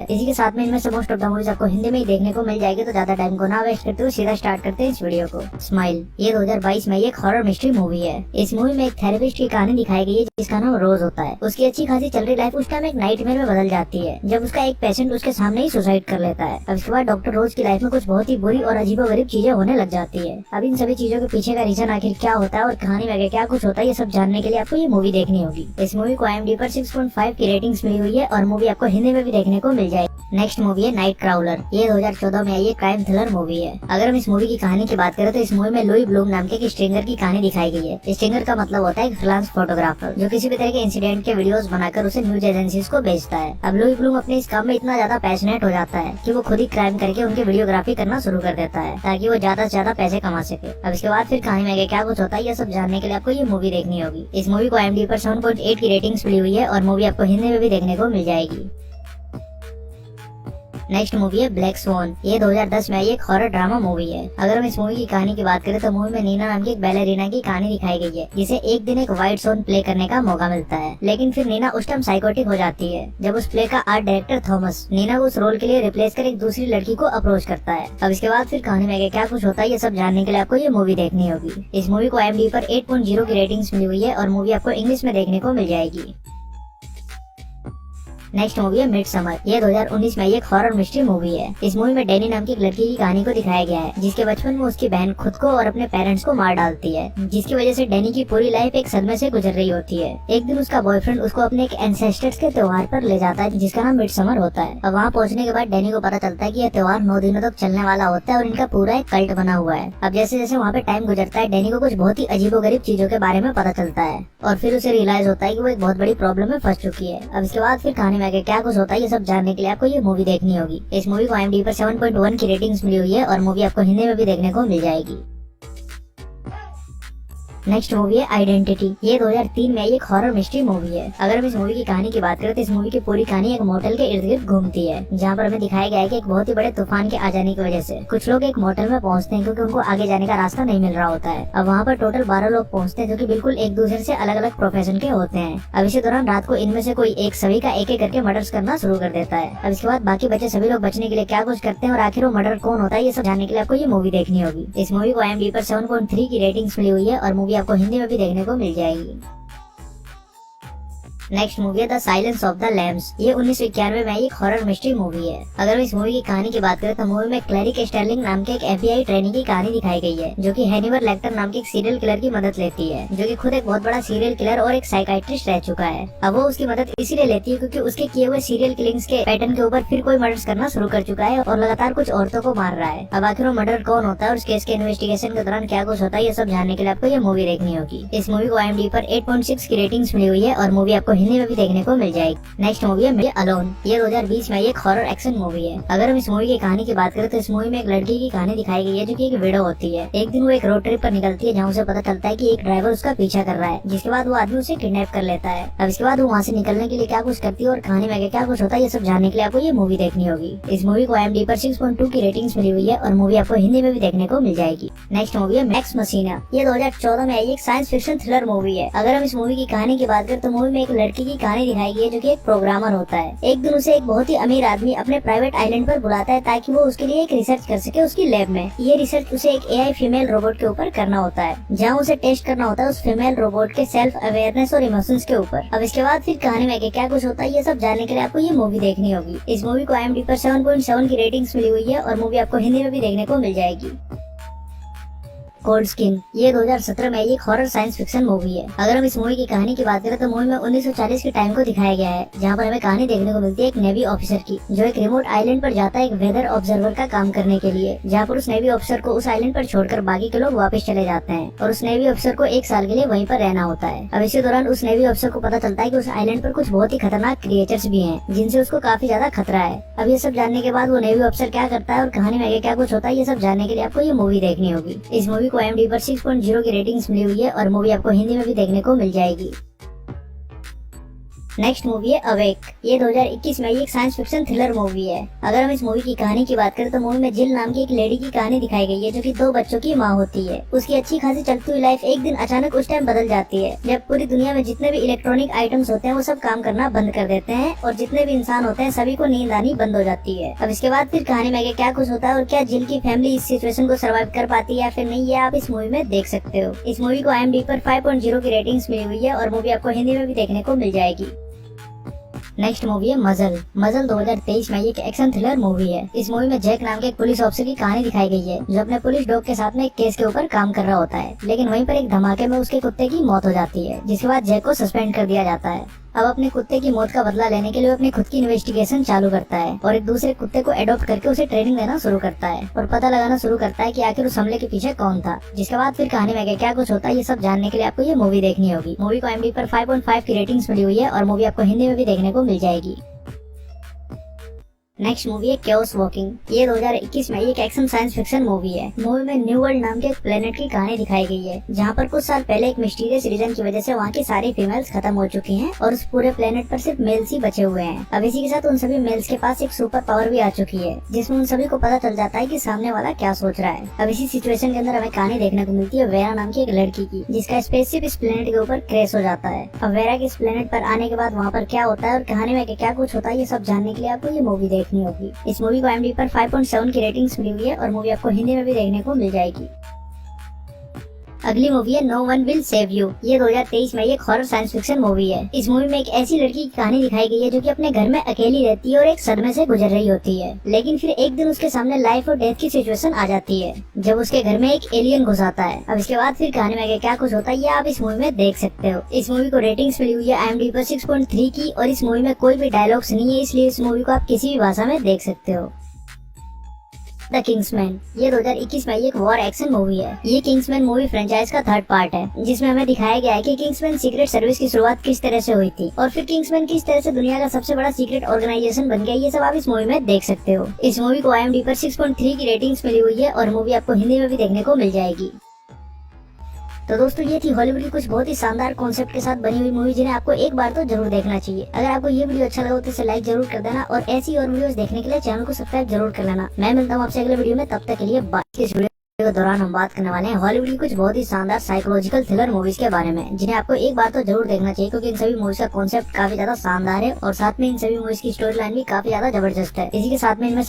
इसी के साथ में इनमें से मोस्ट ऑफ द मूवीज आपको हिंदी में ही देखने को मिल जाएगी, तो ज्यादा टाइम को ना वेस्ट करते हुए सीधा स्टार्ट करते हैं इस वीडियो को। स्माइल ये 2022 में एक हॉरर मिस्ट्री मूवी है। इस मूवी में एक थेरेपिस्ट की कहानी दिखाई गई है जिसका नाम रोज होता है। उसकी अच्छी खासी चल रही लाइफ उस टाइम एक नाइटमेयर में बदल जाती है जब उसका एक पेशेंट उसके सामने ही सुसाइड कर लेता है। अब इसके बाद डॉक्टर रोज की लाइफ में कुछ बहुत ही बुरी और अजीबोगरीब चीजें होने लग जाती है। अब इन सभी चीजों के पीछे का रीजन आखिर क्या होता है और कहानी में क्या कुछ होता है, ये सब जानने के लिए आपको ये मूवी देखनी होगी। इस मूवी को IMDb पर 6.5 की रेटिंग्स मिली हुई है और मूवी आपको हिंदी में भी देखने को मिल जाएगी। नेक्स्ट मूवी है नाइट क्राउलर। ये 2014 में आई एक क्राइम थ्रिलर मूवी है। अगर हम इस मूवी की कहानी की बात करें तो इस मूवी में लुई ब्लूम नाम के एक स्ट्रिंगर की कहानी दिखाई गई है। स्ट्रिंगर का मतलब होता है एक फ्रीलांस फोटोग्राफर जो किसी भी तरह के इंसिडेंट के वीडियोस बनाकर उसे न्यूज एजेंसीज को बेचता है। अब लुई ब्लूम अपने इस काम में इतना ज्यादा पैशनेट हो जाता है कि वो खुद ही क्राइम करके उनकी वीडियोग्राफी करना शुरू कर देता है ताकि वो ज्यादा से ज्यादा पैसे कमा सके। अब इसके बाद फिर कहानी में क्या कुछ होता है, ये सब जानने के लिए आपको ये मूवी देखनी होगी। इस मूवी को IMDb पर 7.8 की रेटिंग्स मिली हुई है और मूवी आपको हिंदी में भी देखने को मिल जाएगी। नेक्स्ट मूवी है ब्लैक स्वॉन। ये 2010 में आई एक हॉरर ड्रामा मूवी है। अगर हम इस मूवी की कहानी की बात करें तो मूवी में नीना नाम की एक बैलेरिना की कहानी दिखाई गई है जिसे एक दिन एक व्हाइट स्वॉन प्ले करने का मौका मिलता है, लेकिन फिर नीना उस टाइम साइकोटिक हो जाती है जब उस प्ले का आर्ट डायरेक्टर थॉमस नीना को उस रोल के लिए रिप्लेस कर एक दूसरी लड़की को अप्रोच करता है। अब इसके बाद फिर कहानी में क्या कुछ होता है, ये सब जानने के लिए आपको ये मूवी देखनी होगी। इस मूवी को IMDb पर 8.0 की रेटिंग्स मिली हुई है और मूवी आपको इंग्लिश में देखने को मिल जाएगी। नेक्स्ट मूवी है मिडसमर। ये 2019 में एक हॉरर मिस्ट्री मूवी है। इस मूवी में डैनी नाम की एक लड़की की कहानी को दिखाया गया है जिसके बचपन में उसकी बहन खुद को और अपने पेरेंट्स को मार डालती है, जिसकी वजह से डैनी की पूरी लाइफ एक सदमे से गुजर रही होती है। एक दिन उसका बॉयफ्रेंड उसको अपने एक एंसेस्टर्स के त्योहार पर ले जाता है जिसका नाम मिडसमर होता है। अब वहाँ पहुँचने के बाद डैनी को पता चलता है कि यह त्योहार 9 दिनों तक चलने वाला होता है और इनका पूरा एक कल्ट बना हुआ है। अब जैसे जैसे वहाँ पे टाइम गुजरता है डैनी को कुछ बहुत ही अजीबोगरीब चीजों के बारे में पता चलता है और फिर उसे रियलाइज होता है कि वो एक बहुत बड़ी प्रॉब्लम में फंस चुकी है। अब इसके बाद फिर कहानी में क्या कुछ होता है, ये सब जानने के लिए आपको ये मूवी देखनी होगी। इस मूवी को IMDb पर 7.1 की रेटिंग्स मिली हुई है और मूवी आपको हिंदी में भी देखने को मिल जाएगी। नेक्स्ट मूवी है आइडेंटिटी। ये 2003 में एक हॉरर मिस्ट्री मूवी है। अगर हम इस मूवी की कहानी की बात करें तो इस मूवी की पूरी कहानी एक मोटेल के इर्द गिर्द घूमती है जहाँ पर हमें दिखाया गया है कि एक बहुत ही बड़े तूफान के आ जाने की वजह से कुछ लोग एक मोटेल में पहुँचते हैं क्योंकि उनको आगे जाने का रास्ता नहीं मिल रहा होता है। अब वहाँ पर टोटल 12 लोग पहुँचते हैं जो कि बिल्कुल एक दूसरे से अलग अलग प्रोफेशन के होते हैं। अब इसी दौरान रात को इनमें से कोई एक सभी का एक एक करके मर्डर्स करना शुरू कर देता है। अब इसके बाद बाकी बचे सभी लोग बचने के लिए क्या कुछ करते हैं और आखिर वो मर्डर कौन होता है, ये सब जानने के लिए आपको ये मूवी देखनी होगी। इस मूवी को IMDb पर 7.3 की रेटिंग्स मिली हुई है और मूवी आपको हिंदी में भी देखने को मिल जाएगी। नेक्स्ट मूवी है the silence of the lambs. ये 1991 में एक हॉरर मिस्ट्री मूवी है। अगर हम इस मूवी की कहानी की बात करें तो मूवी में क्लैरिक स्टर्लिंग नाम के एक FBI ट्रेनी की कहानी दिखाई गई है जो कि हैनिबल लेक्टर नाम के एक सीरियल किलर की मदद लेती है जो कि खुद एक बहुत बड़ा सीरियल किलर और एक साइकाइट्रिस्ट रह चुका है। अब वो उसकी मदद इसीलिए लेती है क्योंकि उसके किए हुए सीरियल किलिंग्स के पैटर्न के ऊपर फिर कोई मर्डर करना शुरू कर चुका है और लगातार कुछ औरतों को मार रहा है। अब आखिर वो मर्डर कौन होता है और उस केस के इन्वेस्टिगेशन के दौरान क्या कुछ होता है, ये सब जानने के लिए आपको ये मूवी देखनी होगी। इस मूवी को IMDb पर 8.6 की रेटिंग्स मिली हुई है और मूवी आपको हिंदी में भी देखने को मिल जाएगी। नेक्स्ट मूवी है अलोन। ये 2020 में एक हॉरर एक्शन मूवी है। अगर हम इस मूवी की कहानी की बात करें तो इस मूवी में एक लड़की की कहानी दिखाई गई है जो कि एक विडो होती है। एक दिन वो एक रोड ट्रिप पर निकलती है जहाँ उसे पता चलता है कि एक ड्राइवर उसका पीछा कर रहा है, जिसके बाद वो आदमी उसे किडनैप कर लेता है। अब इसके बाद वो वहाँ से निकलने के लिए क्या कुछ करती है और कहानी में क्या कुछ होता है, ये सब जानने के लिए आपको ये मूवी देखनी होगी। इस मूवी को IMDb पर 6.2 की रेटिंग्स मिली हुई है और मूवी आपको हिंदी में भी देखने को मिल जाएगी। नेक्स्ट मूवी है मैक्स मसीना। ये 2014 में आई एक साइंस फिक्शन थ्रिलर मूवी है। अगर हम इस मूवी की कहानी की बात करें तो मूवी में एक लड़की की कहानी दिखाई गई है जो कि एक प्रोग्रामर होता है। एक दिन उसे एक बहुत ही अमीर आदमी अपने प्राइवेट आइलैंड पर बुलाता है ताकि वो उसके लिए एक रिसर्च कर सके उसकी लैब में। ये रिसर्च उसे एक AI फीमेल रोबोट के ऊपर करना होता है जहाँ उसे टेस्ट करना होता है उस फीमेल रोबोट के सेल्फ अवेयरनेस और इमोशंस के ऊपर। अब इसके बाद फिर कहानी में क्या कुछ होता है, ये सब जानने के लिए आपको ये मूवी देखनी होगी। इस मूवी को IMDb पर 7.7 की रेटिंग्स मिली हुई है और मूवी आपको हिंदी में भी देखने को मिल जाएगी। Cold skin. ये 2017 में एक हॉरर साइंस फिक्शन मूवी है। अगर हम इस मूवी की कहानी की बात करें तो मूवी में 1940 के टाइम को दिखाया गया है जहाँ पर हमें कहानी देखने को मिलती है एक नेवी ऑफिसर की जो एक रिमोट आइलैंड पर जाता है एक वेदर ऑब्जर्वर का काम करने के लिए, जहाँ पर उस नेवी ऑफिसर को उस आइलैंड पर छोड़कर बाकी के लोग वापस चले जाते हैं और उस नेवी ऑफिसर को 1 साल के लिए वहीं पर रहना होता है। अब इसी दौरान उस नेवी ऑफिसर को पता चलता है कि उस आइलैंड पर कुछ बहुत ही खतरनाक क्रिएचर्स भी हैं जिनसे उसको काफी ज्यादा खतरा है। अब ये सब जानने के बाद वो नेवी ऑफिसर क्या करता है और कहानी में क्या कुछ होता है, ये सब जानने के लिए आपको ये मूवी देखनी होगी। इस मूवी को IMDb पर 6.0 की रेटिंग्स मिली हुई है और मूवी आपको हिंदी में भी देखने को मिल जाएगी। नेक्स्ट मूवी है अवेक। ये 2021 में एक साइंस फिक्शन थ्रिलर मूवी है। अगर हम इस मूवी की कहानी की बात करें तो मूवी में जिल नाम की एक लेडी की कहानी दिखाई गई है जो कि 2 बच्चों की माँ होती है। उसकी अच्छी खासी चलती हुई लाइफ एक दिन अचानक उस टाइम बदल जाती है जब पूरी दुनिया में जितने भी इलेक्ट्रॉनिक आइटम्स होते हैं वो सब काम करना बंद कर देते हैं और जितने भी इंसान होते हैं सभी को नींद आनी बंद हो जाती है। अब इसके बाद फिर कहानी में आगे क्या कुछ होता है और क्या जिल की फैमिली इस सिचुएशन को सर्वाइव कर पाती है या फिर नहीं, ये आप इस मूवी में देख सकते हो। इस मूवी को IMDb पर 5.0 की रेटिंग्स मिली हुई है और मूवी आपको हिंदी में भी देखने को मिल जाएगी। नेक्स्ट मूवी है मजल। मजल 2023 में एक एक्शन थ्रिलर मूवी है। इस मूवी में जैक नाम के एक पुलिस ऑफिसर की कहानी दिखाई गई है जो अपने पुलिस डॉग के साथ में एक केस के ऊपर काम कर रहा होता है, लेकिन वहीं पर एक धमाके में उसके कुत्ते की मौत हो जाती है, जिसके बाद जैक को सस्पेंड कर दिया जाता है। अब अपने कुत्ते की मौत का बदला लेने के लिए अपनी खुद की इन्वेस्टिगेशन चालू करता है और एक दूसरे कुत्ते को अडॉप्ट करके उसे ट्रेनिंग देना शुरू करता है और पता लगाना शुरू करता है कि आखिर उस हमले के पीछे कौन था। जिसके बाद फिर कहानी में क्या कुछ होता है ये सब जानने के लिए आपको ये मूवी देखनी होगी। मूवी को IMDb पर 5.5 की रेटिंग्स मिली हुई है और मूवी आपको हिंदी में भी देखने को मिल जाएगी। नेक्स्ट मूवी है केओस वॉकिंग। ये 2021 में एक एक्शन साइंस फिक्शन मूवी है। मूवी में न्यू वर्ल्ड नाम के एक प्लेनेट की कहानी दिखाई गई है जहाँ पर कुछ साल पहले एक मिस्टीरियस रीजन की वजह से वहाँ की सारी फीमेल्स खत्म हो चुकी हैं और उस पूरे प्लेनेट पर सिर्फ मेल्स ही बचे हुए हैं। अब इसी के साथ उन सभी मेल्स के पास एक सुपर पावर भी आ चुकी है जिसमें उन सभी को पता चल जाता है कि सामने वाला क्या सोच रहा है। अब इसी सिचुएशन के अंदर हमें कहानी देखने को मिलती है वेरा नाम की एक लड़की की जिसका स्पेसशिप इस प्लेनेट के ऊपर क्रैश हो जाता है। अब वेरा के इस प्लेनेट पर आने के बाद वहाँ पर क्या होता है और कहानी में क्या कुछ होता है ये सब जानने के लिए आपको ये मूवी देखनी होगी। इस मूवी को IMDb पर 5.7 की रेटिंग्स मिली हुई है और मूवी आपको हिंदी में भी देखने को मिल जाएगी। अगली मूवी है no one will save you. ये 2023 में एक हॉरर साइंस फिक्शन मूवी है। इस मूवी में एक ऐसी लड़की की कहानी दिखाई गई है जो कि अपने घर में अकेली रहती है और एक सदमे से गुजर रही होती है, लेकिन फिर एक दिन उसके सामने लाइफ और डेथ की सिचुएशन आ जाती है जब उसके घर में एक एलियन घुस आता है। अब इसके बाद फिर कहानी में क्या कुछ होता है ये आप इस मूवी में देख सकते हो। इस मूवी को रेटिंग्स मिली हुई है IMDb पर 6.3 की और इस मूवी में कोई भी डायलॉग्स नहीं है, इसलिए इस मूवी को आप किसी भी भाषा में देख सकते हो। The Kingsman. ये 2021 में एक वॉर एक्शन मूवी है। ये किंग्समैन मूवी फ्रेंचाइज का 3rd पार्ट है जिसमें हमें दिखाया गया है कि किंग्समैन सीक्रेट सर्विस की शुरुआत किस तरह से हुई थी और फिर किंग्समैन किस तरह से दुनिया का सबसे बड़ा सीक्रेट ऑर्गेनाइजेशन बन गया। ये सब आप इस मूवी में देख सकते हो। इस मूवी को IMDb पर 6.3 की रेटिंग्स मिली हुई है और मूवी आपको हिंदी में भी देखने को मिल जाएगी। तो दोस्तों ये थी हॉलीवुड की कुछ बहुत ही शानदार कॉन्सेप्ट के साथ बनी हुई मूवी जिन्हें आपको एक बार तो जरूर देखना चाहिए। अगर आपको ये वीडियो अच्छा लगा तो इसे लाइक जरूर कर देना और ऐसी और वीडियोस देखने के लिए चैनल को सब्सक्राइब जरूर कर लेना। मैं मिलता हूँ आपसे अगले वीडियो में, तब तक के लिए बाय। इस वीडियो के दौरान हम बात करने वाले हैं हॉलीवुड की कुछ बहुत ही शानदार साइकोलॉजिकल थ्रिलर मूवीज के बारे में जिन्हें आपको एक बार तो जरूर देखना चाहिए क्योंकि इन सभी मूवीज का कॉन्सेप्ट काफी ज्यादा शानदार है और साथ में इन सभी मूवीज की स्टोरी लाइन भी काफी ज्यादा जबरदस्त है। इसी के साथ में इनमें